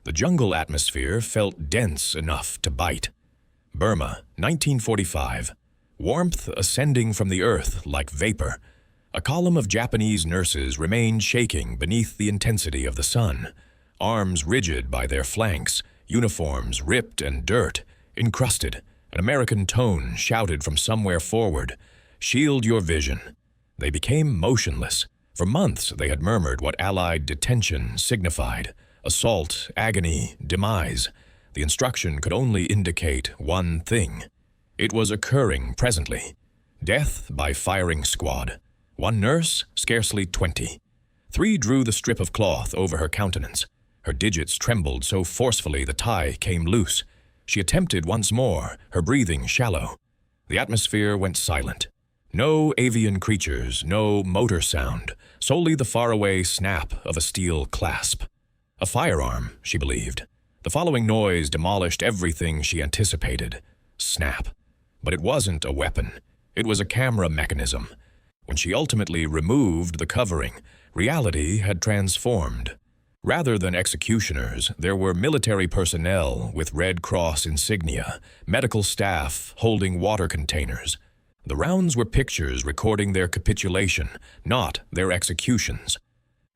The jungle atmosphere felt dense enough to bite. Burma, 1945. Warmth ascending from the earth like vapor. A column of Japanese nurses remained shaking beneath the intensity of the sun, arms rigid by their flanks, uniforms ripped and dirt encrusted. An American tone shouted from somewhere forward, "Shield your vision." They became motionless. For months they had murmured what Allied detention signified: assault, agony, demise. The instruction could only indicate one thing. It was occurring presently. Death by firing squad. One nurse, scarcely 20. 3 drew the strip of cloth over her countenance. Her digits trembled so forcefully the tie came loose. She attempted once more, her breathing shallow. The atmosphere went silent. No avian creatures, no motor sound, solely the faraway snap of a steel clasp. A firearm, she believed. The following noise demolished everything she anticipated. Snap. But it wasn't a weapon. It was a camera mechanism. When she ultimately removed the covering, reality had transformed. Rather than executioners, there were military personnel with Red Cross insignia, medical staff holding water containers. The rounds were pictures recording their capitulation, not their executions.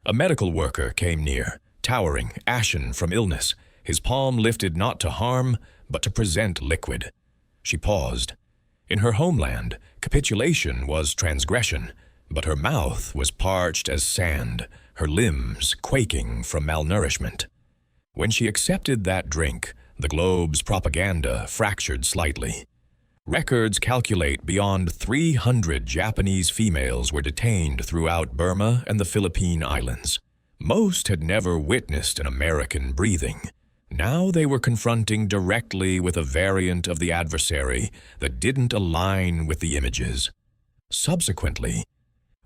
A medical worker came near, towering, ashen from illness, his palm lifted not to harm, but to present liquid. She paused. In her homeland, capitulation was transgression, but her mouth was parched as sand, her limbs quaking from malnourishment. When she accepted that drink, the globe's propaganda fractured slightly. Records calculate beyond 300 Japanese females were detained throughout Burma and the Philippine Islands. Most had never witnessed an American breathing. Now they were confronting directly with a variant of the adversary that didn't align with the images. Subsequently,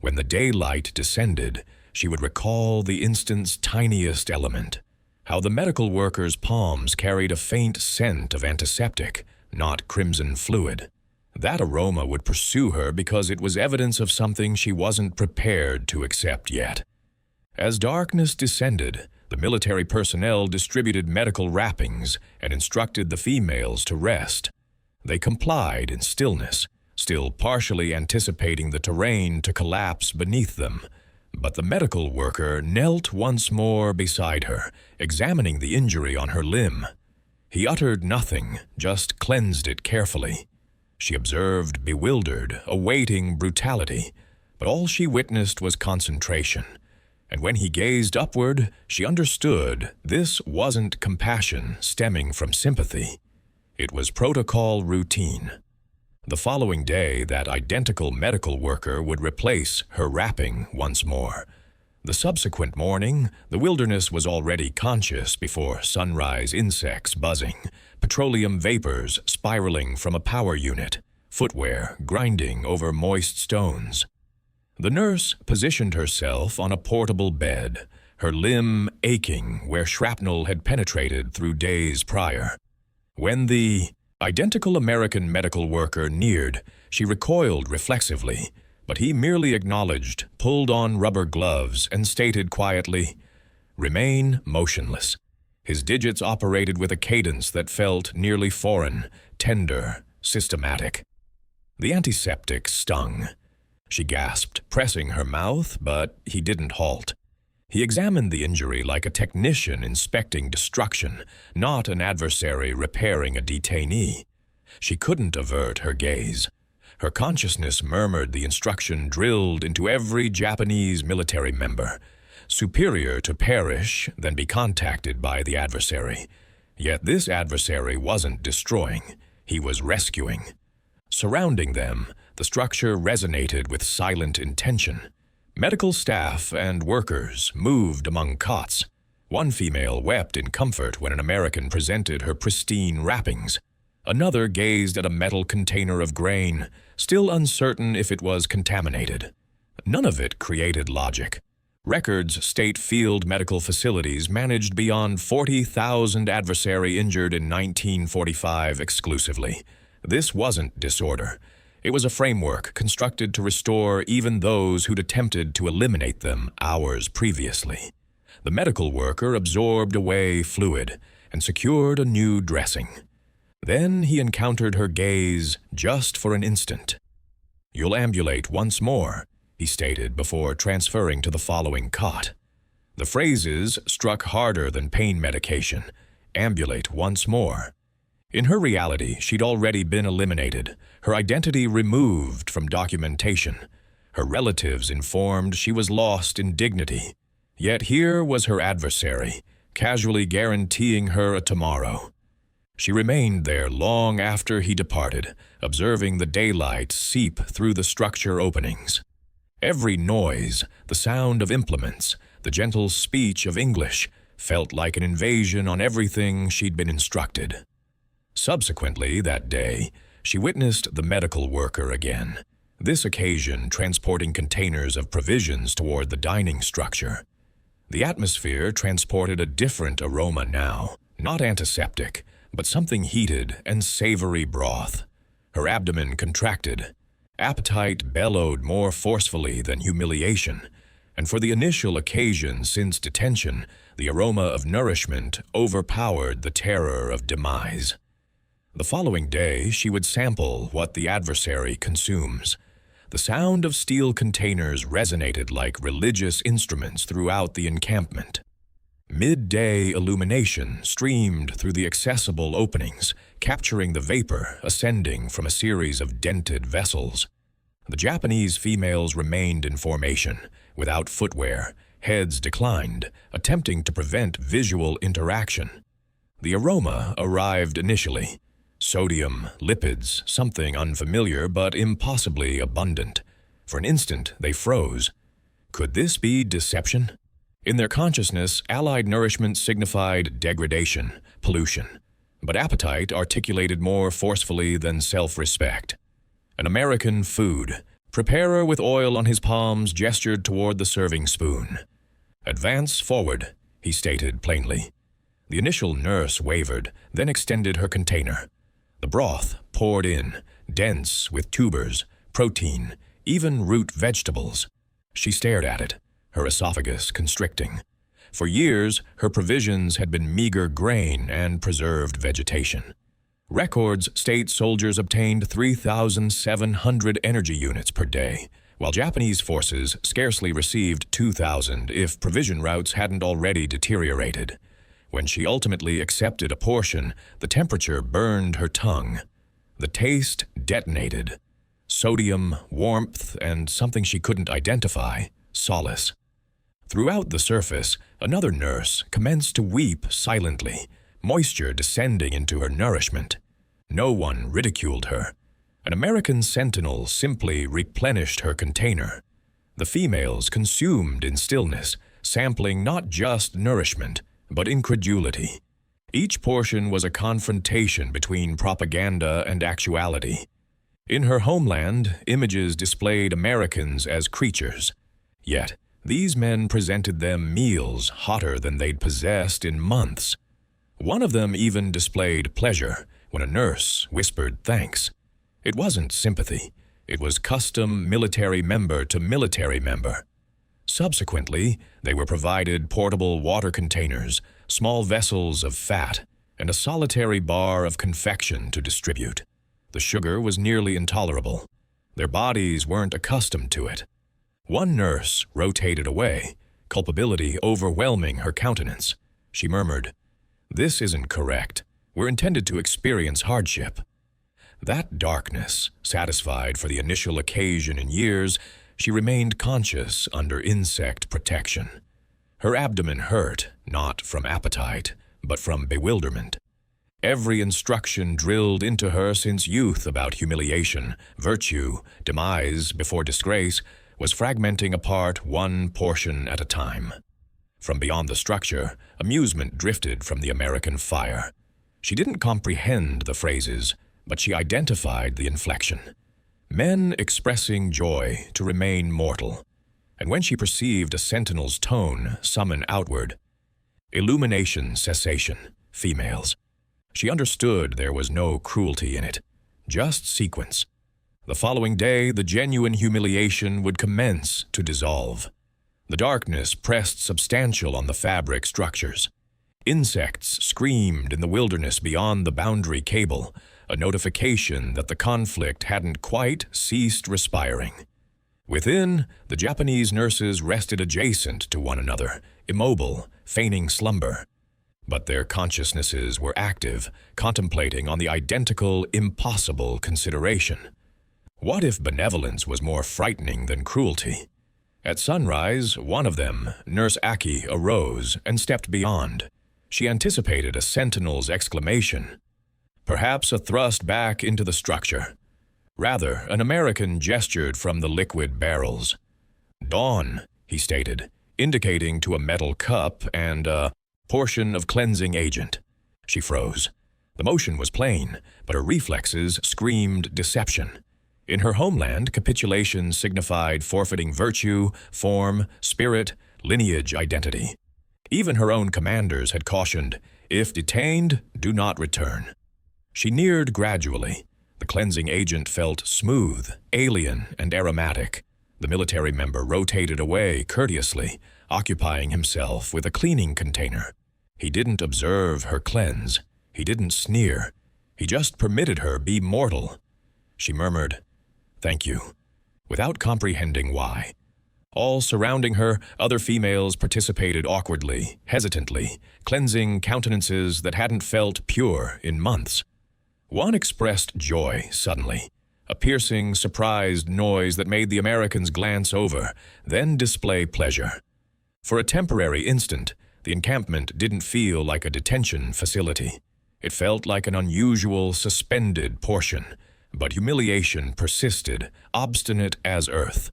when the daylight descended, she would recall the instant's tiniest element, how the medical worker's palms carried a faint scent of antiseptic, not crimson fluid. That aroma would pursue her because it was evidence of something she wasn't prepared to accept yet. As darkness descended, the military personnel distributed medical wrappings and instructed the females to rest. They complied in stillness, still partially anticipating the terrain to collapse beneath them. But the medical worker knelt once more beside her, examining the injury on her limb. He uttered nothing, just cleansed it carefully. She observed, bewildered, awaiting brutality, but all she witnessed was concentration. And when he gazed upward, she understood this wasn't compassion stemming from sympathy. It was protocol routine. The following day, that identical medical worker would replace her wrapping once more. The subsequent morning, the wilderness was already conscious before sunrise insects buzzing, petroleum vapors spiraling from a power unit, footwear grinding over moist stones. The nurse positioned herself on a portable bed, her limb aching where shrapnel had penetrated through days prior. When the identical American medical worker neared, she recoiled reflexively, but he merely acknowledged, pulled on rubber gloves, and stated quietly, "Remain motionless." His digits operated with a cadence that felt nearly foreign, tender, systematic. The antiseptic stung. She gasped, pressing her mouth, but he didn't halt. He examined the injury like a technician inspecting destruction, not an adversary repairing a detainee. She couldn't avert her gaze. Her consciousness murmured the instruction drilled into every Japanese military member: superior to perish than be contacted by the adversary. Yet this adversary wasn't destroying, he was rescuing. Surrounding them, the structure resonated with silent intention. Medical staff and workers moved among cots. One female wept in comfort when an American presented her pristine wrappings. Another gazed at a metal container of grain, still uncertain if it was contaminated. None of it created logic. Records state field medical facilities managed beyond 40,000 adversary injured in 1945 exclusively. This wasn't disorder. It was a framework constructed to restore even those who'd attempted to eliminate them hours previously. The medical worker absorbed away fluid and secured a new dressing. Then he encountered her gaze just for an instant. "You'll ambulate once more," he stated before transferring to the following cot. The phrases struck harder than pain medication. Ambulate once more. In her reality, she'd already been eliminated, her identity removed from documentation, her relatives informed she was lost in dignity. Yet here was her adversary, casually guaranteeing her a tomorrow. She remained there long after he departed, observing the daylight seep through the structure openings. Every noise, the sound of implements, the gentle speech of English, felt like an invasion on everything she'd been instructed. Subsequently, that day, she witnessed the medical worker again, this occasion transporting containers of provisions toward the dining structure. The atmosphere transported a different aroma now, not antiseptic, but something heated and savory broth. Her abdomen contracted. Appetite bellowed more forcefully than humiliation, and for the initial occasion since detention, the aroma of nourishment overpowered the terror of demise. The following day, she would sample what the adversary consumes. The sound of steel containers resonated like religious instruments throughout the encampment. Midday illumination streamed through the accessible openings, capturing the vapor ascending from a series of dented vessels. The Japanese females remained in formation, without footwear, heads declined, attempting to prevent visual interaction. The aroma arrived initially. Sodium, lipids, something unfamiliar but impossibly abundant. For an instant, they froze. Could this be deception? In their consciousness, allied nourishment signified degradation, pollution. But appetite articulated more forcefully than self-respect. An American food. Preparer with oil on his palms gestured toward the serving spoon. "Advance forward," he stated plainly. The initial nurse wavered, then extended her container. The broth poured in, dense with tubers, protein, even root vegetables. She stared at it, her esophagus constricting. For years, her provisions had been meager grain and preserved vegetation. Records state soldiers obtained 3,700 energy units per day, while Japanese forces scarcely received 2,000 if provision routes hadn't already deteriorated. When she ultimately accepted a portion, the temperature burned her tongue. The taste detonated. Sodium, warmth, and something she couldn't identify, solace. Throughout the surface, another nurse commenced to weep silently, moisture descending into her nourishment. No one ridiculed her. An American sentinel simply replenished her container. The females consumed in stillness, sampling not just nourishment, but incredulity. Each portion was a confrontation between propaganda and actuality. In her homeland, images displayed Americans as creatures. Yet, these men presented them meals hotter than they'd possessed in months. One of them even displayed pleasure when a nurse whispered thanks. It wasn't sympathy. It was custom military member to military member. Subsequently, they were provided portable water containers, small vessels of fat, and a solitary bar of confection to distribute. The sugar was nearly intolerable. Their bodies weren't accustomed to it. One nurse rotated away, culpability overwhelming her countenance. She murmured, "This isn't correct. We're intended to experience hardship." That darkness, satisfied for the initial occasion in years, she remained conscious under insect protection. Her abdomen hurt, not from appetite, but from bewilderment. Every instruction drilled into her since youth about humiliation, virtue, demise before disgrace, was fragmenting apart one portion at a time. From beyond the structure, amusement drifted from the American fire. She didn't comprehend the phrases, but she identified the inflection. Men expressing joy to remain mortal. And when she perceived a sentinel's tone summon outward, illumination cessation, females, she understood there was no cruelty in it, just sequence. The following day, the genuine humiliation would commence to dissolve. The darkness pressed substantial on the fabric structures. Insects screamed in the wilderness beyond the boundary cable, a notification that the conflict hadn't quite ceased respiring. Within, the Japanese nurses rested adjacent to one another, immobile, feigning slumber. But their consciousnesses were active, contemplating on the identical, impossible consideration. What if benevolence was more frightening than cruelty? At sunrise, one of them, Nurse Aki, arose and stepped beyond. She anticipated a sentinel's exclamation, perhaps a thrust back into the structure. Rather, an American gestured from the liquid barrels. "Dawn," he stated, indicating to a metal cup and a portion of cleansing agent. She froze. The motion was plain, but her reflexes screamed deception. In her homeland, capitulation signified forfeiting virtue, form, spirit, lineage identity. Even her own commanders had cautioned, "If detained, do not return." She neared gradually. The cleansing agent felt smooth, alien, and aromatic. The military member rotated away courteously, occupying himself with a cleaning container. He didn't observe her cleanse. He didn't sneer. He just permitted her be mortal. She murmured, "Thank you," without comprehending why. All surrounding her, other females participated awkwardly, hesitantly, cleansing countenances that hadn't felt pure in months. One expressed joy suddenly, a piercing, surprised noise that made the Americans glance over, then display pleasure. For a temporary instant, the encampment didn't feel like a detention facility. It felt like an unusual, suspended portion, but humiliation persisted, obstinate as earth.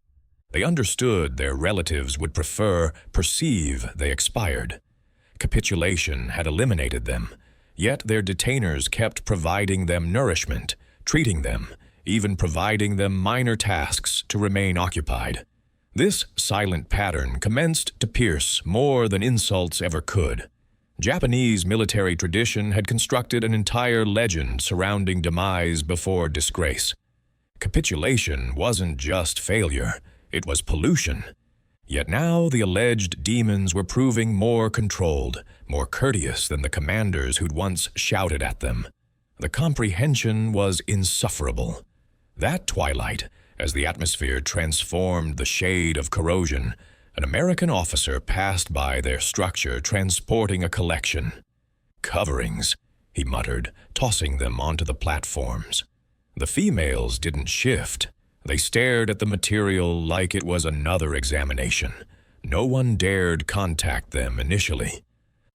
They understood their relatives would perceive they expired. Capitulation had eliminated them, yet their detainers kept providing them nourishment, treating them, even providing them minor tasks to remain occupied. This silent pattern commenced to pierce more than insults ever could. Japanese military tradition had constructed an entire legend surrounding demise before disgrace. Capitulation wasn't just failure, it was pollution. Yet now the alleged demons were proving more controlled, more courteous than the commanders who'd once shouted at them. The comprehension was insufferable. That twilight, as the atmosphere transformed the shade of corrosion, an American officer passed by their structure transporting a collection. "Coverings," he muttered, tossing them onto the platforms. The females didn't shift. They stared at the material like it was another examination. No one dared contact them initially.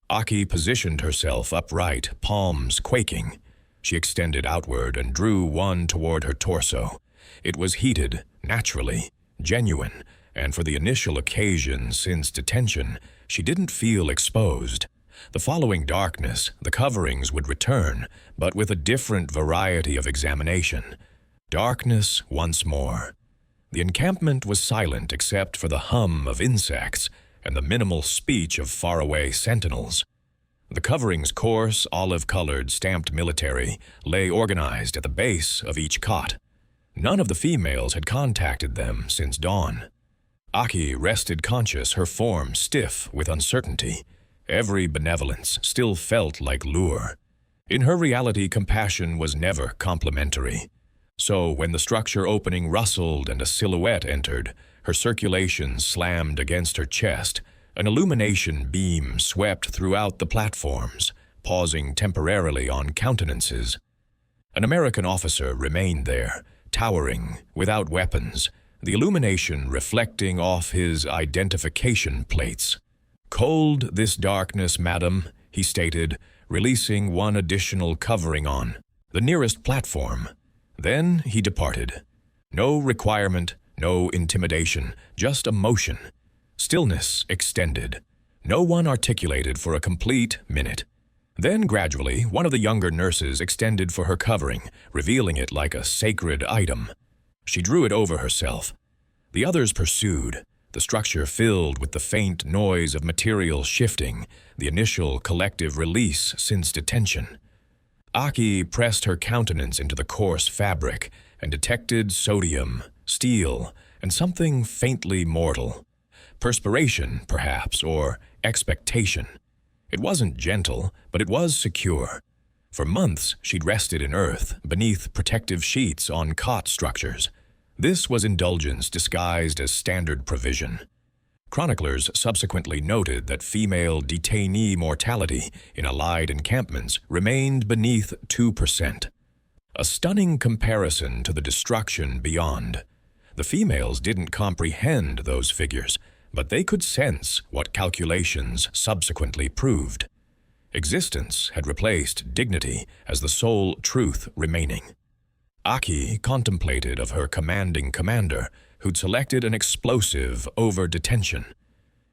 Aki positioned herself upright, palms quaking. She extended outward and drew one toward her torso. It was heated, naturally, genuine, and for the initial occasion since detention, she didn't feel exposed. The following darkness, the coverings would return, but with a different variety of examination. Darkness once more. The encampment was silent except for the hum of insects and the minimal speech of faraway sentinels. The covering's coarse, olive-colored, stamped military lay organized at the base of each cot. None of the females had contacted them since dawn. Aki rested conscious, her form stiff with uncertainty. Every benevolence still felt like lure. In her reality, compassion was never complimentary. So when the structure opening rustled and a silhouette entered, her circulation slammed against her chest. An illumination beam swept throughout the platforms, pausing temporarily on countenances. An American officer remained there, towering, without weapons, the illumination reflecting off his identification plates. "Cold this darkness, madam," he stated, releasing one additional covering on the nearest platform. Then he departed. No requirement, no intimidation, just a motion. Stillness extended. No one articulated for a complete minute. Then gradually, one of the younger nurses extended for her covering, revealing it like a sacred item. She drew it over herself. The others pursued, the structure filled with the faint noise of material shifting, the initial collective release since detention. Aki pressed her countenance into the coarse fabric and detected sodium, steel, and something faintly mortal. Perspiration, perhaps, or expectation. It wasn't gentle, but it was secure. For months, she'd rested in earth, beneath protective sheets on cot structures. This was indulgence disguised as standard provision. Chroniclers subsequently noted that female detainee mortality in Allied encampments remained beneath 2%. A stunning comparison to the destruction beyond. The females didn't comprehend those figures, but they could sense what calculations subsequently proved. Existence had replaced dignity as the sole truth remaining. Aki contemplated of her commanding commander, who'd selected an explosive over detention.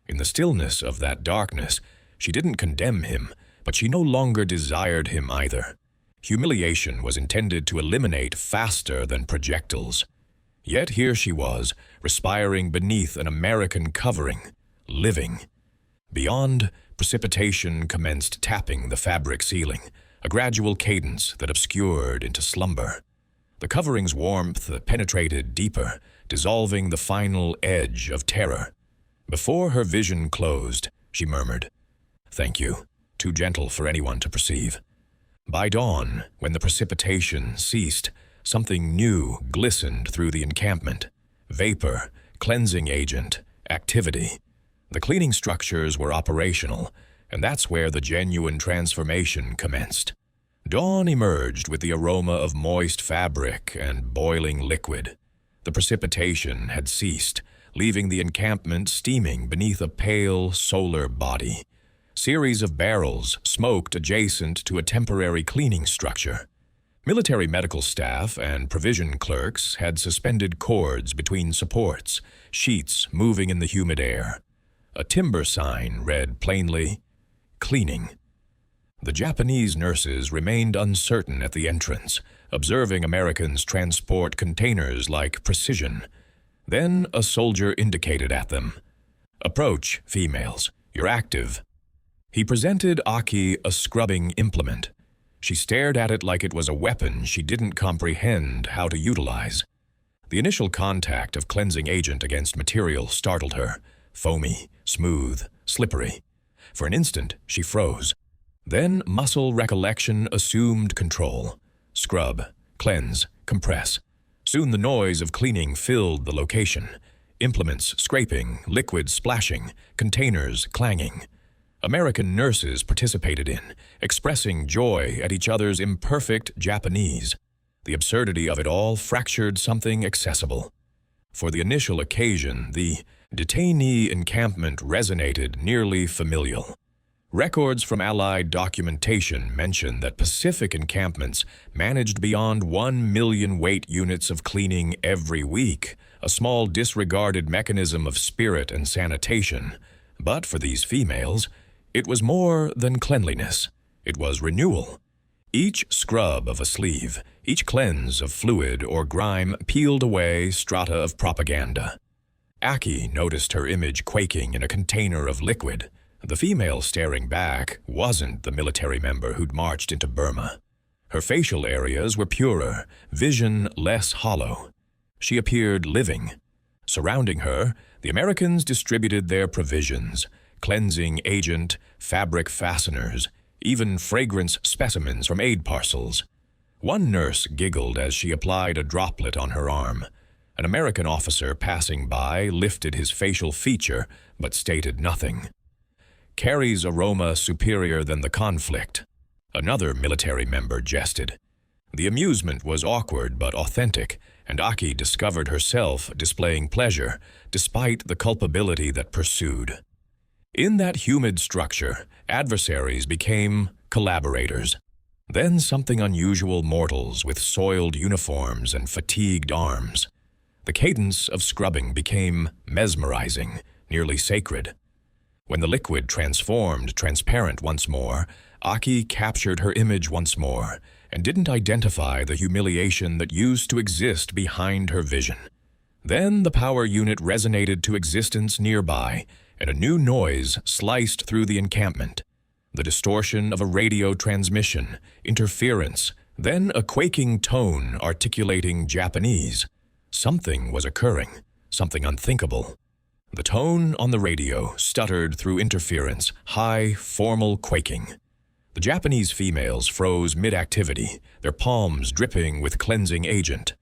In the stillness of that darkness, she didn't condemn him, but she no longer desired him either. Humiliation was intended to eliminate faster than projectiles. Yet here she was, respiring beneath an American covering, living. Beyond, precipitation commenced tapping the fabric ceiling, a gradual cadence that obscured into slumber. The covering's warmth penetrated deeper, dissolving the final edge of terror. Before her vision closed, she murmured, "Thank you, too gentle for anyone to perceive." By dawn, when the precipitation ceased, something new glistened through the encampment. Vapor, cleansing agent, activity. The cleaning structures were operational, and that's where the genuine transformation commenced. Dawn emerged with the aroma of moist fabric and boiling liquid. The precipitation had ceased, leaving the encampment steaming beneath a pale solar body. Series of barrels smoked adjacent to a temporary cleaning structure. Military medical staff and provision clerks had suspended cords between supports, sheets moving in the humid air. A timber sign read plainly, "Cleaning." The Japanese nurses remained uncertain at the entrance, observing Americans transport containers like precision. Then a soldier indicated at them, "Approach, females. You're active." He presented Aki a scrubbing implement. She stared at it like it was a weapon she didn't comprehend how to utilize. The initial contact of cleansing agent against material startled her, foamy, smooth, slippery. For an instant, she froze. Then muscle recollection assumed control. Scrub, cleanse, compress. Soon the noise of cleaning filled the location. Implements scraping, liquid splashing, containers clanging. American nurses participated in, expressing joy at each other's imperfect Japanese. The absurdity of it all fractured something accessible. For the initial occasion, the detainee encampment resonated nearly familial. Records from Allied documentation mention that Pacific encampments managed beyond 1 million weight units of cleaning every week, a small disregarded mechanism of spirit and sanitation. But for these females, it was more than cleanliness. It was renewal. Each scrub of a sleeve, each cleanse of fluid or grime peeled away strata of propaganda. Aki noticed her image quaking in a container of liquid. The female staring back wasn't the military member who'd marched into Burma. Her facial areas were purer, vision less hollow. She appeared living. Surrounding her, the Americans distributed their provisions, cleansing agent, fabric fasteners, even fragrance specimens from aid parcels. One nurse giggled as she applied a droplet on her arm. An American officer passing by lifted his facial feature but stated nothing. "Carries aroma superior than the conflict," another military member jested. The amusement was awkward but authentic, and Aki discovered herself displaying pleasure despite the culpability that pursued. In that humid structure, adversaries became collaborators. Then something unusual mortals with soiled uniforms and fatigued arms. The cadence of scrubbing became mesmerizing, nearly sacred. When the liquid transformed transparent once more, Aki captured her image once more and didn't identify the humiliation that used to exist behind her vision. Then the power unit resonated to existence nearby, and a new noise sliced through the encampment. The distortion of a radio transmission, interference, then a quaking tone articulating Japanese. Something was occurring, something unthinkable. The tone on the radio stuttered through interference, high, formal quaking. The Japanese females froze mid-activity, their palms dripping with cleansing agent.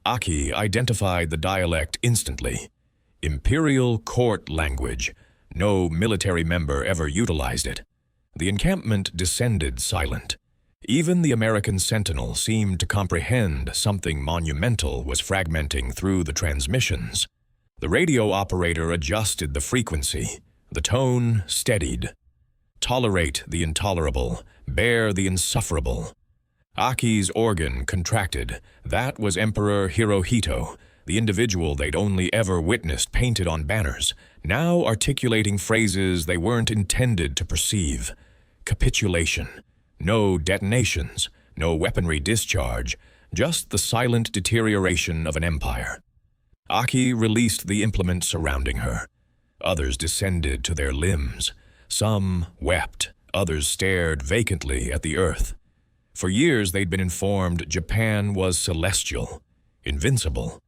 Aki identified the dialect instantly. Imperial court language. No military member ever utilized it. The encampment descended silent. Even the American sentinel seemed to comprehend something monumental was fragmenting through the transmissions. The radio operator adjusted the frequency. The tone steadied. Tolerate the intolerable, bear the insufferable. Aki's organ contracted. That was Emperor Hirohito, the individual they'd only ever witnessed painted on banners, now articulating phrases they weren't intended to perceive. Capitulation. No detonations, no weaponry discharge, just the silent deterioration of an empire. Aki released the implement surrounding her. Others descended to their limbs. Some wept, others stared vacantly at the earth. For years they'd been informed Japan was celestial, invincible.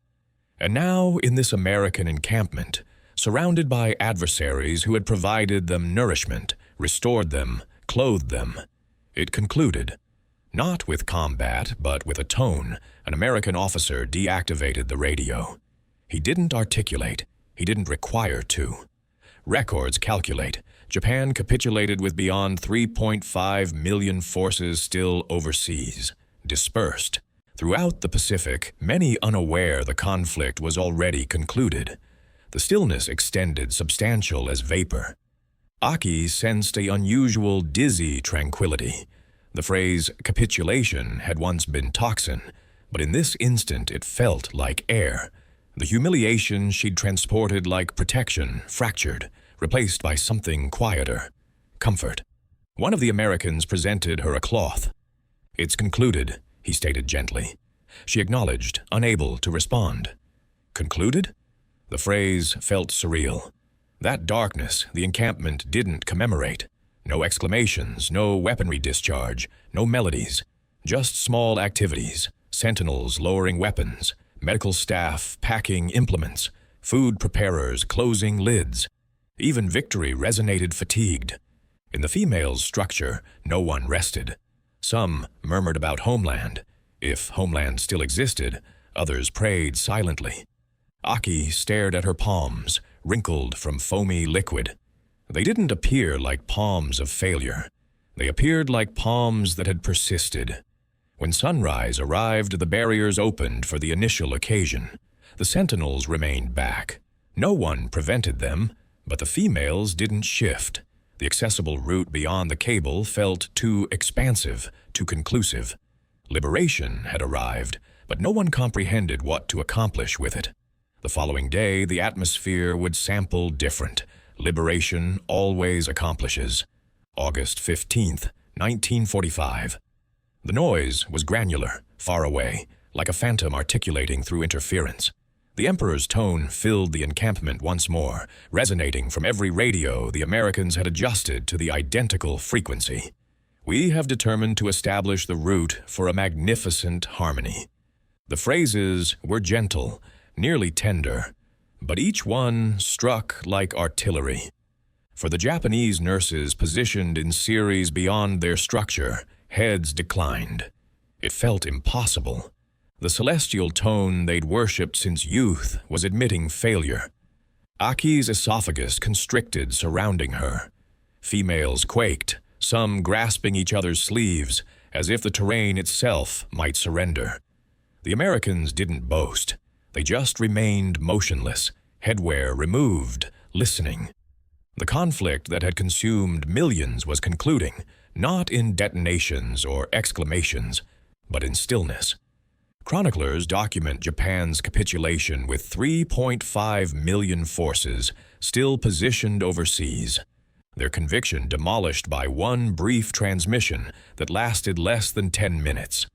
And now, in this American encampment, surrounded by adversaries who had provided them nourishment, restored them, clothed them, it concluded. Not with combat, but with a tone, an American officer deactivated the radio. He didn't articulate. He didn't require to. Records calculate. Japan capitulated with beyond 3.5 million forces still overseas, dispersed. Throughout the Pacific, many unaware the conflict was already concluded. The stillness extended substantial as vapor. Aki sensed an unusual, dizzy tranquility. The phrase capitulation had once been toxin, but in this instant it felt like air. The humiliation she'd transported like protection, fractured, replaced by something quieter, comfort. One of the Americans presented her a cloth. "It's concluded," he stated gently. She acknowledged, unable to respond. Concluded? The phrase felt surreal. That darkness the encampment didn't commemorate. No exclamations, no weaponry discharge, no melodies. Just small activities, sentinels lowering weapons, medical staff packing implements, food preparers closing lids. Even victory resonated fatigued. In the females' structure, no one rested. Some murmured about homeland. If homeland still existed, others prayed silently. Aki stared at her palms, wrinkled from foamy liquid. They didn't appear like palms of failure. They appeared like palms that had persisted. When sunrise arrived, the barriers opened for the initial occasion. The sentinels remained back. No one prevented them, but the females didn't shift. The accessible route beyond the cable felt too expansive, too conclusive. Liberation had arrived, but no one comprehended what to accomplish with it. The following day, the atmosphere would sample different. Liberation always accomplishes. August 15th, 1945. The noise was granular, far away, like a phantom articulating through interference. The Emperor's tone filled the encampment once more, resonating from every radio the Americans had adjusted to the identical frequency. "We have determined to establish the route for a magnificent harmony." The phrases were gentle, nearly tender, but each one struck like artillery. For the Japanese nurses positioned in series beyond their structure, heads declined. It felt impossible. The celestial tone they'd worshipped since youth was admitting failure. Aki's esophagus constricted surrounding her. Females quaked, some grasping each other's sleeves, as if the terrain itself might surrender. The Americans didn't boast. They just remained motionless, headwear removed, listening. The conflict that had consumed millions was concluding, not in detonations or exclamations, but in stillness. Chroniclers document Japan's capitulation with 3.5 million forces still positioned overseas. Their conviction demolished by one brief transmission that lasted less than 10 minutes.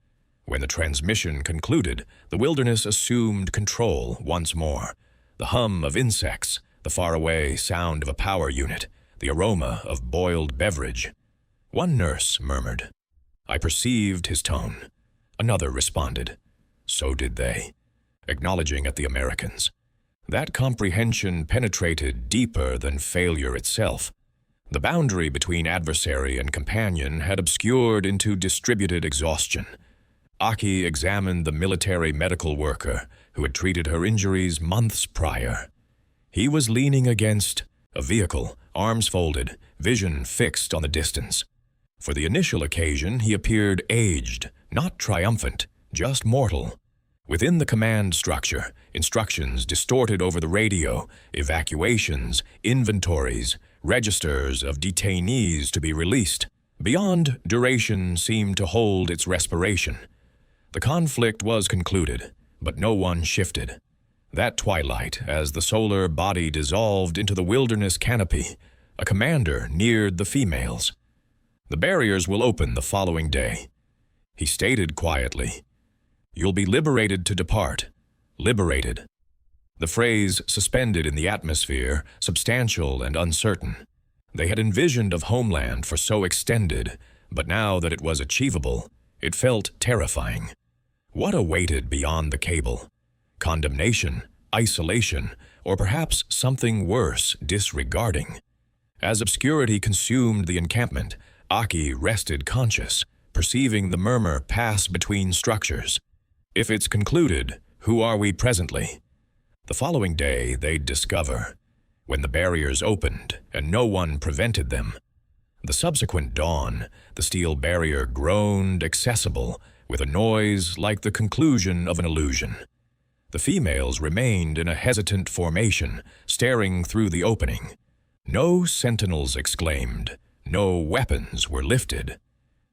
When the transmission concluded, the wilderness assumed control once more. The hum of insects, the faraway sound of a power unit, the aroma of boiled beverage. One nurse murmured, "I perceived his tone." Another responded, "So did they," acknowledging at the Americans. That comprehension penetrated deeper than failure itself. The boundary between adversary and companion had obscured into distributed exhaustion. Aki examined the military medical worker who had treated her injuries months prior. He was leaning against a vehicle, arms folded, vision fixed on the distance. For the initial occasion, he appeared aged, not triumphant, just mortal. Within the command structure, instructions distorted over the radio, evacuations, inventories, registers of detainees to be released. Beyond duration seemed to hold its respiration. The conflict was concluded, but no one shifted. That twilight, as the solar body dissolved into the wilderness canopy, a commander neared the females. The barriers will open the following day. He stated quietly, "You'll be liberated to depart. Liberated." The phrase suspended in the atmosphere, substantial and uncertain. They had envisioned of homeland for so extended, but now that it was achievable, it felt terrifying. What awaited beyond the cable? Condemnation, isolation, or perhaps something worse, disregarding. As obscurity consumed the encampment, Aki rested conscious, perceiving the murmur pass between structures. If it's concluded, who are we presently? The following day they'd discover, when the barriers opened and no one prevented them. The subsequent dawn, the steel barrier groaned accessible, with a noise like the conclusion of an illusion. The females remained in a hesitant formation, staring through the opening. No sentinels exclaimed, no weapons were lifted.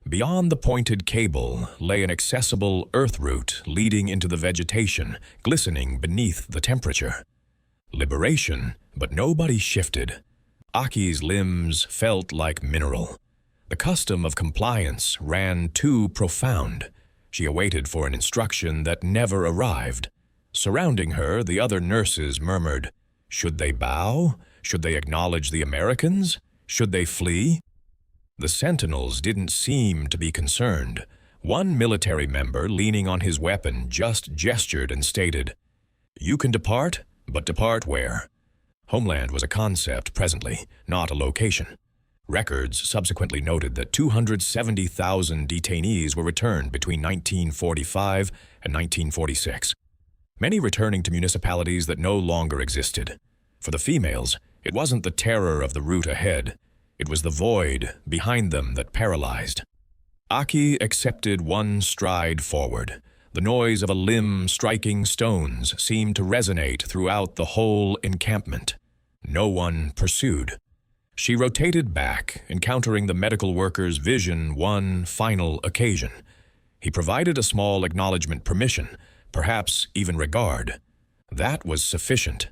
Beyond the pointed cable lay an accessible earth route leading into the vegetation, glistening beneath the temperature. Liberation, but nobody shifted. Aki's limbs felt like mineral. The custom of compliance ran too profound. She awaited for an instruction that never arrived. Surrounding her, the other nurses murmured, "Should they bow? Should they acknowledge the Americans? Should they flee?" The sentinels didn't seem to be concerned. One military member, leaning on his weapon, just gestured and stated, "You can depart, but depart where?" Homeland was a concept presently, not a location. Records subsequently noted that 270,000 detainees were returned between 1945 and 1946. Many returning to municipalities that no longer existed. For the females, it wasn't the terror of the route ahead. It was the void behind them that paralyzed. Aki accepted one stride forward. The noise of a limb striking stones seemed to resonate throughout the whole encampment. No one pursued. She rotated back, encountering the medical worker's vision one final occasion. He provided a small acknowledgement permission, perhaps even regard. That was sufficient.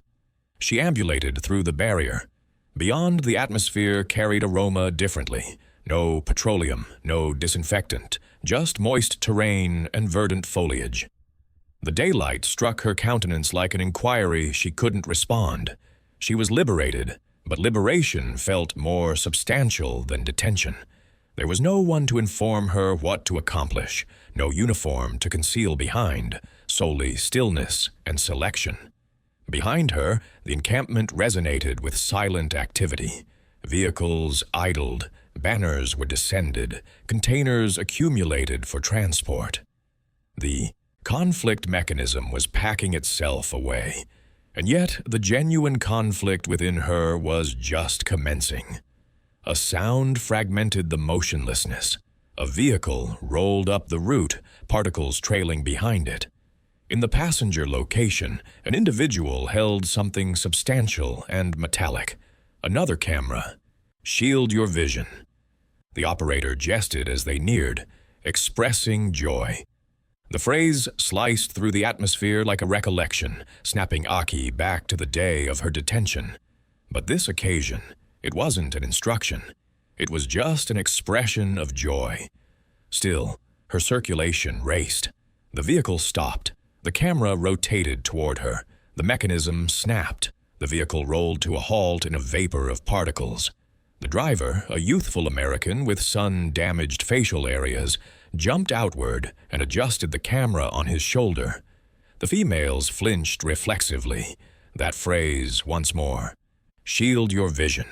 She ambulated through the barrier. Beyond, the atmosphere carried aroma differently. No petroleum, no disinfectant, just moist terrain and verdant foliage. The daylight struck her countenance like an inquiry she couldn't respond. She was liberated, but liberation felt more substantial than detention. There was no one to inform her what to accomplish, no uniform to conceal behind, solely stillness and selection. Behind her, the encampment resonated with silent activity. Vehicles idled, banners were descended, containers accumulated for transport. The conflict mechanism was packing itself away, and yet the genuine conflict within her was just commencing. A sound fragmented the motionlessness. A vehicle rolled up the route, particles trailing behind it. In the passenger location, an individual held something substantial and metallic. Another camera. "Shield your vision." The operator jested as they neared, expressing joy. The phrase sliced through the atmosphere like a recollection, snapping Aki back to the day of her detention. But this occasion, it wasn't an instruction. It was just an expression of joy. Still, her circulation raced. The vehicle stopped. The camera rotated toward her. The mechanism snapped. The vehicle rolled to a halt in a vapor of particles. The driver, a youthful American with sun-damaged facial areas, jumped outward and adjusted the camera on his shoulder. The females flinched reflexively. That phrase once more. Shield your vision.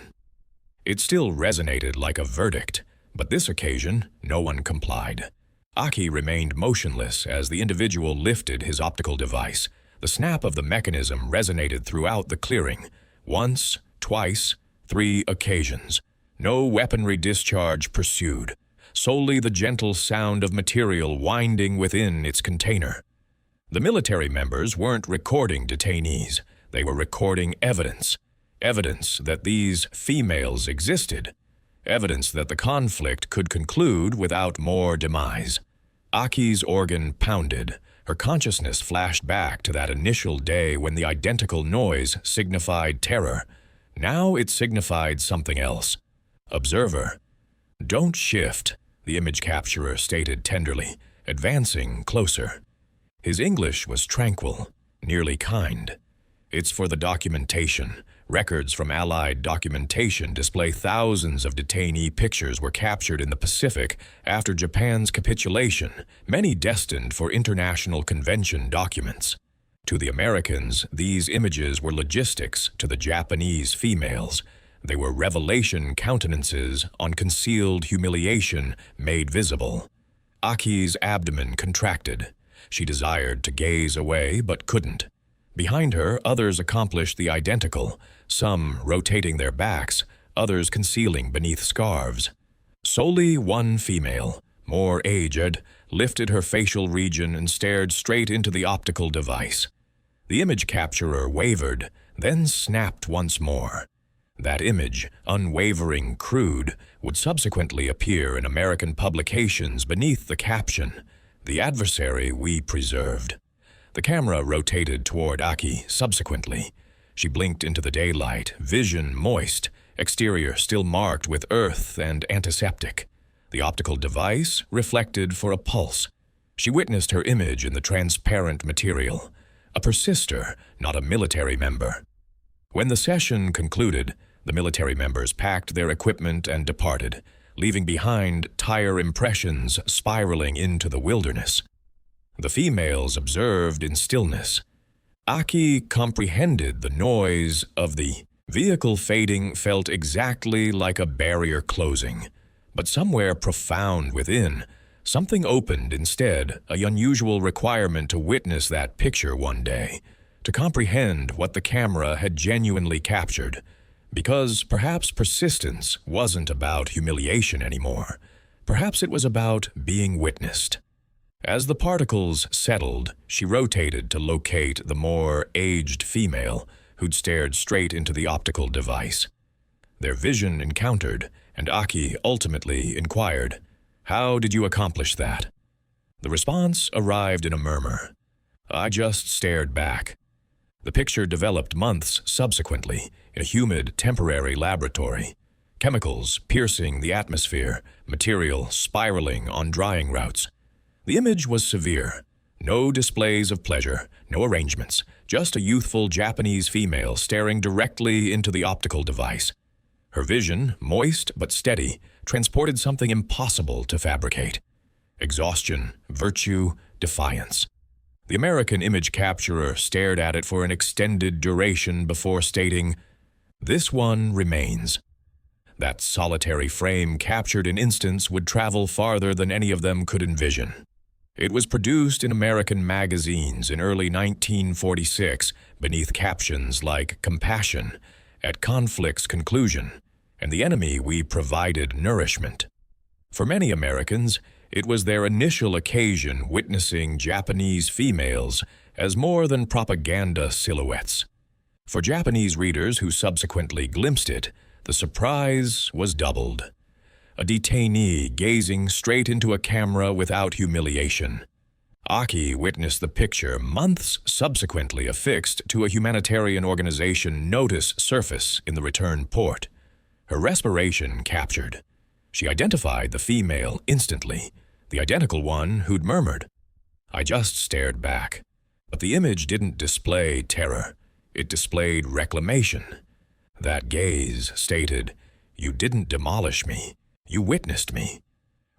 It still resonated like a verdict, but this occasion, no one complied. Aki remained motionless as the individual lifted his optical device. The snap of the mechanism resonated throughout the clearing. Once, twice, 3 occasions. No weaponry discharge pursued. Solely the gentle sound of material winding within its container. The military members weren't recording detainees. They were recording evidence. Evidence that these females existed. Evidence that the conflict could conclude without more demise. Aki's organ pounded. Her consciousness flashed back to that initial day when the identical noise signified terror. Now it signified something else. Observer. Don't shift, the image capturer stated tenderly, advancing closer. His English was tranquil, nearly kind. It's for the documentation. Records from Allied documentation display thousands of detainee pictures were captured in the Pacific after Japan's capitulation, many destined for international convention documents. To the Americans, these images were logistics. To the Japanese females, they were revelation countenances on concealed humiliation made visible. Aki's abdomen contracted. She desired to gaze away but couldn't. Behind her, others accomplished the identical, some rotating their backs, others concealing beneath scarves. Solely one female, more aged, lifted her facial region and stared straight into the optical device. The image capturer wavered, then snapped once more. That image, unwavering, crude, would subsequently appear in American publications beneath the caption, "The adversary we preserved." The camera rotated toward Aki subsequently. She blinked into the daylight, vision moist, exterior still marked with earth and antiseptic. The optical device reflected for a pulse. She witnessed her image in the transparent material. A persister, not a military member. When the session concluded, the military members packed their equipment and departed, leaving behind tire impressions spiraling into the wilderness. The females observed in stillness. Aki comprehended the noise of the vehicle fading felt exactly like a barrier closing. But somewhere profound within, something opened instead, an unusual requirement to witness that picture one day, to comprehend what the camera had genuinely captured. Because perhaps persistence wasn't about humiliation anymore. Perhaps it was about being witnessed. As the particles settled, she rotated to locate the more aged female who'd stared straight into the optical device. Their vision encountered, and Aki ultimately inquired, "How did you accomplish that?" The response arrived in a murmur. "I just stared back." The picture developed months subsequently in a humid, temporary laboratory. Chemicals piercing the atmosphere, material spiraling on drying routes. The image was severe. No displays of pleasure, no arrangements, just a youthful Japanese female staring directly into the optical device. Her vision, moist but steady, transported something impossible to fabricate. Exhaustion, virtue, defiance. The American image capturer stared at it for an extended duration before stating, "This one remains." That solitary frame captured in instants would travel farther than any of them could envision. It was produced in American magazines in early 1946 beneath captions like "Compassion," "At conflict's conclusion," and "The enemy we provided nourishment." For many Americans, it was their initial occasion witnessing Japanese females as more than propaganda silhouettes. For Japanese readers who subsequently glimpsed it, the surprise was doubled. A detainee gazing straight into a camera without humiliation. Aki witnessed the picture months subsequently affixed to a humanitarian organization notice surface in the return port. Her respiration captured. She identified the female instantly, the identical one who'd murmured, "I just stared back." But the image didn't display terror. It displayed reclamation. That gaze stated, "You didn't demolish me. You witnessed me."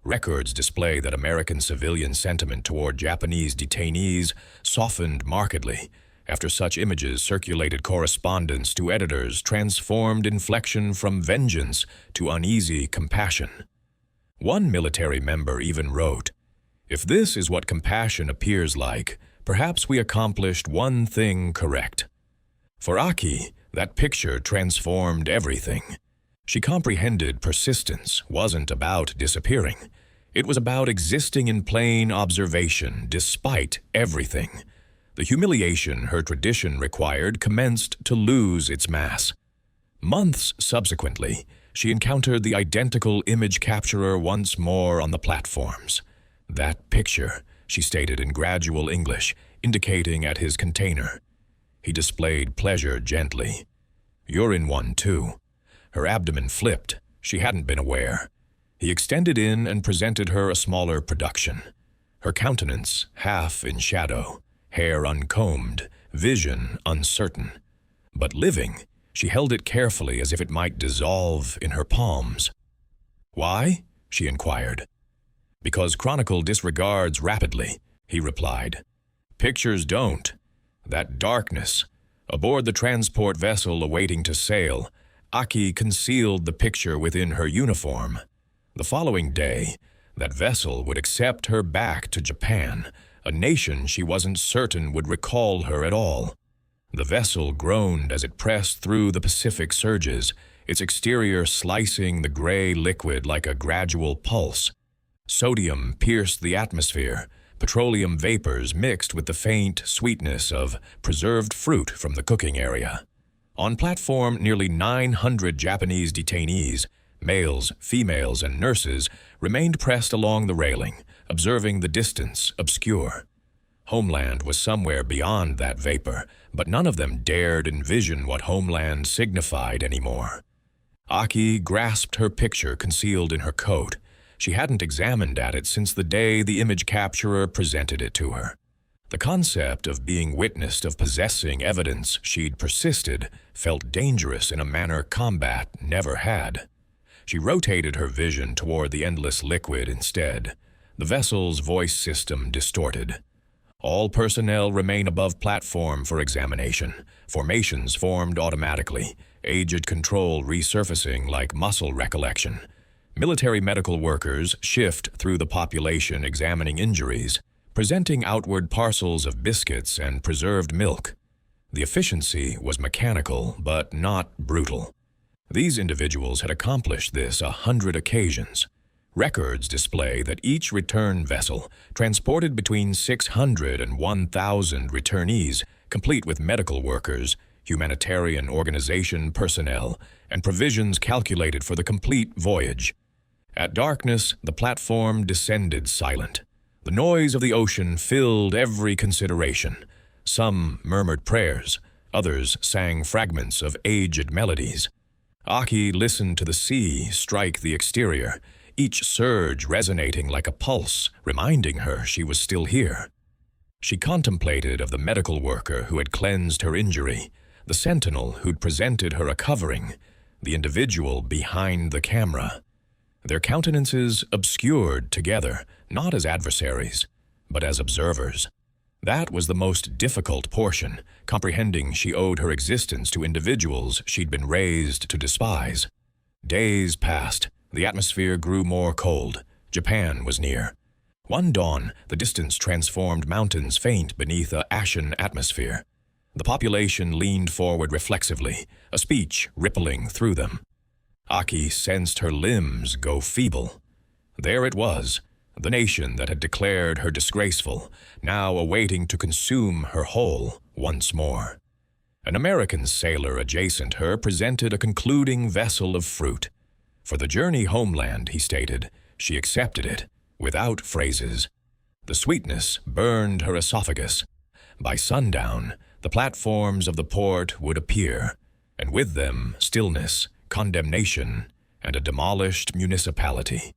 Records display that American civilian sentiment toward Japanese detainees softened markedly. After such images circulated correspondence to editors, transformed inflection from vengeance to uneasy compassion. One military member even wrote, "If this is what compassion appears like, perhaps we accomplished one thing correct." For Aki, that picture transformed everything. She comprehended persistence wasn't about disappearing. It was about existing in plain observation despite everything. The humiliation her tradition required commenced to lose its mass. Months subsequently, she encountered the identical image capturer once more on the platforms. "That picture," she stated in gradual English, indicating at his container. He displayed pleasure gently. "You're in one too." Her abdomen flipped. She hadn't been aware. He extended in and presented her a smaller production. Her countenance half in shadow, hair uncombed, vision uncertain. But living, she held it carefully as if it might dissolve in her palms. "Why?" she inquired. "Because Chronicle disregards rapidly," he replied. "Pictures don't. That darkness. Aboard the transport vessel awaiting to sail, Aki concealed the picture within her uniform. The following day, that vessel would accept her back to Japan, a nation she wasn't certain would recall her at all. The vessel groaned as it pressed through the Pacific surges, its exterior slicing the gray liquid like a gradual pulse. Sodium pierced the atmosphere, petroleum vapors mixed with the faint sweetness of preserved fruit from the cooking area. On platform, nearly 900 Japanese detainees, males, females, and nurses, remained pressed along the railing, observing the distance obscure. Homeland was somewhere beyond that vapor, but none of them dared envision what homeland signified anymore. Aki grasped her picture concealed in her coat. She hadn't examined at it since the day the image capturer presented it to her. The concept of being witnessed of possessing evidence she'd persisted felt dangerous in a manner combat never had. She rotated her vision toward the endless liquid instead, the vessel's voice system distorted. All personnel remain above platform for examination. Formations formed automatically, aged control resurfacing like muscle recollection. Military medical workers shift through the population examining injuries, presenting outward parcels of biscuits and preserved milk. The efficiency was mechanical, but not brutal. These individuals had accomplished this 100 occasions. Records display that each return vessel transported between 600 and 1,000 returnees, complete with medical workers, humanitarian organization personnel, and provisions calculated for the complete voyage. At darkness, the platform descended silent. The noise of the ocean filled every consideration. Some murmured prayers, others sang fragments of aged melodies. Aki listened to the sea strike the exterior, each surge resonating like a pulse, reminding her she was still here. She contemplated of the medical worker who had cleansed her injury, the sentinel who'd presented her a covering, the individual behind the camera. Their countenances obscured together, not as adversaries, but as observers. That was the most difficult portion, comprehending she owed her existence to individuals she'd been raised to despise. Days passed. The atmosphere grew more cold. Japan was near. One dawn, the distance transformed mountains faint beneath an ashen atmosphere. The population leaned forward reflexively, a speech rippling through them. Aki sensed her limbs go feeble. There it was, the nation that had declared her disgraceful, now awaiting to consume her whole once more. An American sailor adjacent her presented a concluding vessel of fruit. For the journey homeland, he stated, she accepted it, without phrases. The sweetness burned her esophagus. By sundown, the platforms of the port would appear, and with them stillness, condemnation, and a demolished municipality.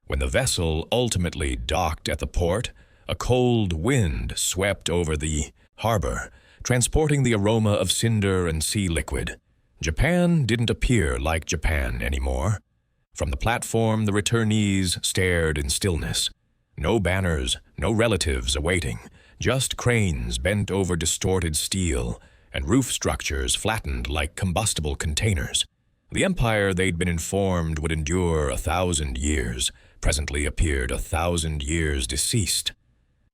When the vessel ultimately docked at the port, a cold wind swept over the harbor, transporting the aroma of cinder and sea liquid. Japan didn't appear like Japan anymore. From the platform, the returnees stared in stillness. No banners, no relatives awaiting, just cranes bent over distorted steel and roof structures flattened like combustible containers. The empire they'd been informed would endure 1,000 years presently appeared 1,000 years deceased.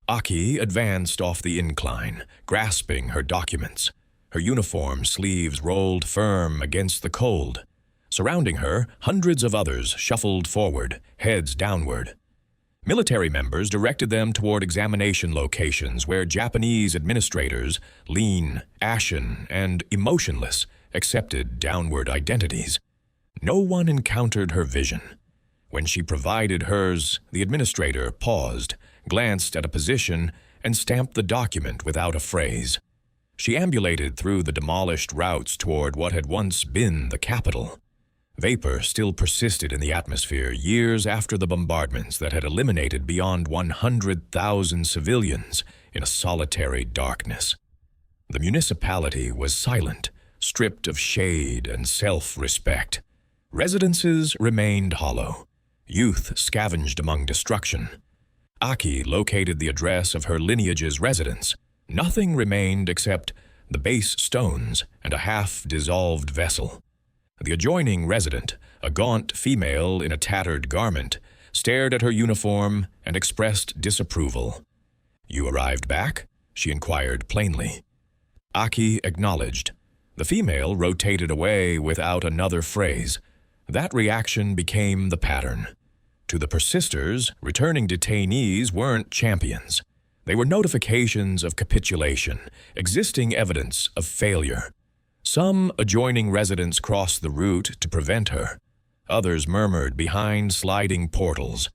Aki advanced off the incline, grasping her documents, her uniform sleeves rolled firm against the cold. Surrounding her, hundreds of others shuffled forward, heads downward. Military members directed them toward examination locations where Japanese administrators, lean, ashen, and emotionless, accepted downward identities. No one encountered her vision. When she provided hers, the administrator paused, glanced at a position, and stamped the document without a phrase. She ambulated through the demolished routes toward what had once been the capital. Vapor still persisted in the atmosphere years after the bombardments that had eliminated beyond 100,000 civilians in a solitary darkness. The municipality was silent, stripped of shade and self-respect. Residences remained hollow. Youth scavenged among destruction. Aki located the address of her lineage's residence. Nothing remained except the base stones and a half-dissolved vessel. The adjoining resident, a gaunt female in a tattered garment, stared at her uniform and expressed disapproval. "You arrived back?" she inquired plainly. Aki acknowledged. The female rotated away without another phrase. That reaction became the pattern. To the persisters, returning detainees weren't champions. They were notifications of capitulation, existing evidence of failure. Some adjoining residents crossed the route to prevent her. Others murmured behind sliding portals.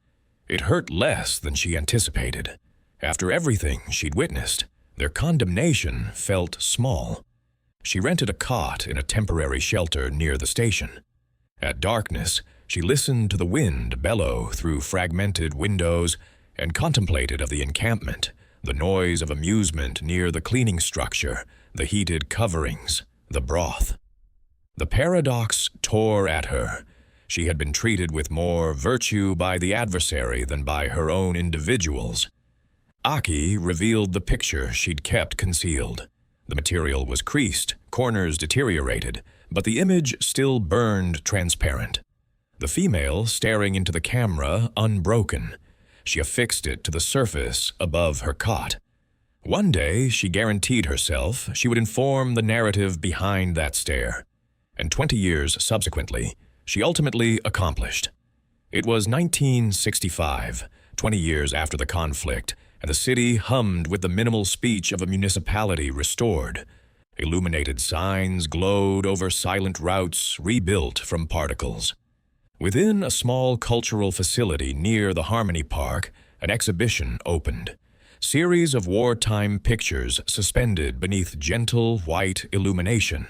It hurt less than she anticipated. After everything she'd witnessed, their condemnation felt small. She rented a cot in a temporary shelter near the station. At darkness, she listened to the wind bellow through fragmented windows and contemplated of the encampment, the noise of amusement near the cleaning structure, the heated coverings, the broth. The paradox tore at her. She had been treated with more virtue by the adversary than by her own individuals. Aki revealed the picture she'd kept concealed. The material was creased, corners deteriorated, but the image still burned transparent. The female staring into the camera unbroken. She affixed it to the surface above her cot. One day, she guaranteed herself she would inform the narrative behind that stare. And 20 years subsequently, she ultimately accomplished. It was 1965, 20 years after the conflict, and the city hummed with the minimal speech of a municipality restored. Illuminated signs glowed over silent routes rebuilt from particles. Within a small cultural facility near the Harmony Park, an exhibition opened. Series of wartime pictures suspended beneath gentle white illumination.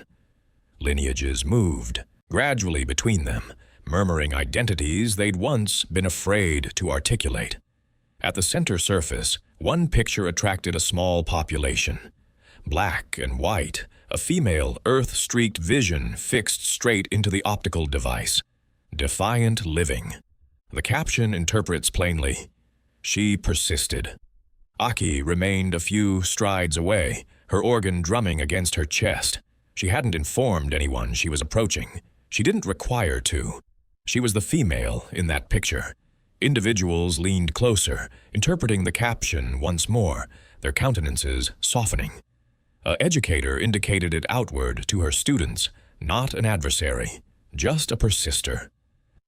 Lineages moved, gradually between them, murmuring identities they'd once been afraid to articulate. At the center surface, one picture attracted a small population. Black and white, a female earth-streaked vision fixed straight into the optical device. Defiant living. The caption interprets plainly. She persisted. Aki remained a few strides away, her organ drumming against her chest. She hadn't informed anyone she was approaching. She didn't require to. She was the female in that picture. Individuals leaned closer, interpreting the caption once more, their countenances softening. An educator indicated it outward to her students, not an adversary, just a persister.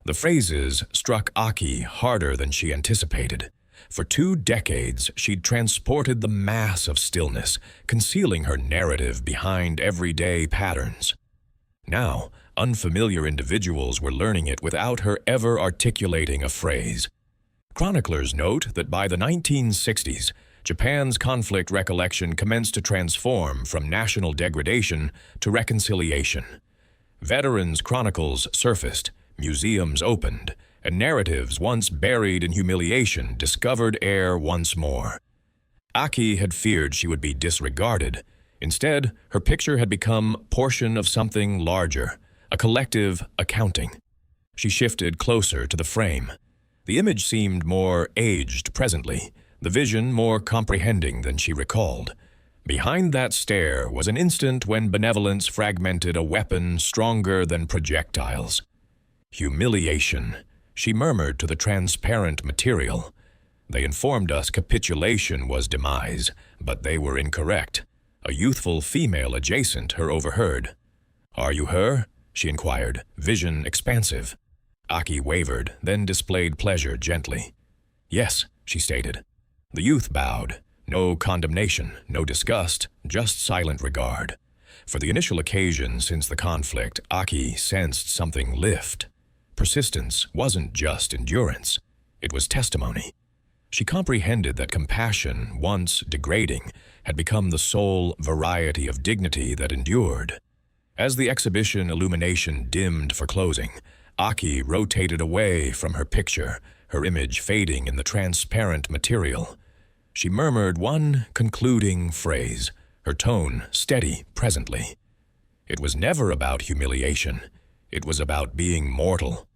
The phrases struck Aki harder than she anticipated. For 2 decades, she'd transported the mass of stillness, concealing her narrative behind everyday patterns. Now, unfamiliar individuals were learning it without her ever articulating a phrase. Chroniclers note that by the 1960s, Japan's conflict recollection commenced to transform from national degradation to reconciliation. Veterans' chronicles surfaced, museums opened, and narratives once buried in humiliation discovered air once more. Aki had feared she would be disregarded. Instead, her picture had become portion of something larger, a collective accounting. She shifted closer to the frame. The image seemed more aged presently, the vision more comprehending than she recalled. Behind that stare was an instant when benevolence fragmented a weapon stronger than projectiles. Humiliation, she murmured to the transparent material. They informed us capitulation was demise, but they were incorrect. A youthful female adjacent her overheard. "Are you her?" she inquired, vision expansive. Aki wavered, then displayed pleasure gently. "Yes," she stated. The youth bowed. No condemnation, no disgust, just silent regard. For the initial occasion since the conflict, Aki sensed something lift. Persistence wasn't just endurance. It was testimony. She comprehended that compassion, once degrading, had become the sole variety of dignity that endured. As the exhibition illumination dimmed for closing, Aki rotated away from her picture, her image fading in the transparent material. She murmured one concluding phrase, her tone steady presently. It was never about humiliation. It was about being mortal.